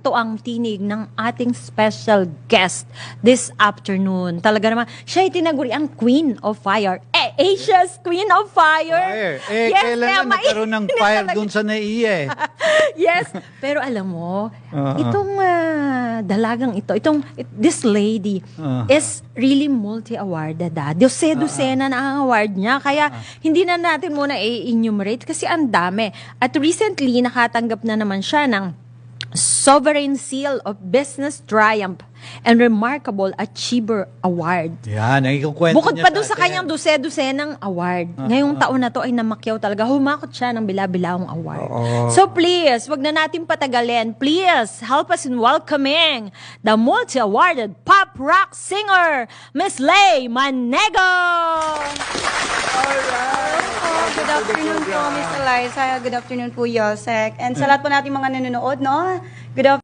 to ang tinig ng ating special guest this afternoon. Talaga naman, siya ay tinaguri ang Queen of Fire. Asia's Queen of Fire. Yes, kailan kaya na nagkaroon ng fire talaga. dun sa naiya eh. Yes, pero alam mo, itong dalagang this lady is really multi-awarded. Dose-dosena na ang award niya. Kaya hindi na natin muna i-enumerate kasi ang dami. At recently, nakatanggap na naman siya ng Sovereign Seal of Business Triumph and Remarkable Achiever Award. Yan, nakikikwento Bukod niya pa doon sa atin. kanyang dose-dosenang award. Ngayong taon na to ay namakyaw talaga. Humakot siya ng bila-bilawang award. So please, wag na natin patagalin. Please, help us in welcoming the multi-awarded pop rock singer, Miss Lay Manego! Good afternoon po, Miss Eliza. Good afternoon po, Yosek. And sa lahat po natin mga nanonood, no? Good afternoon.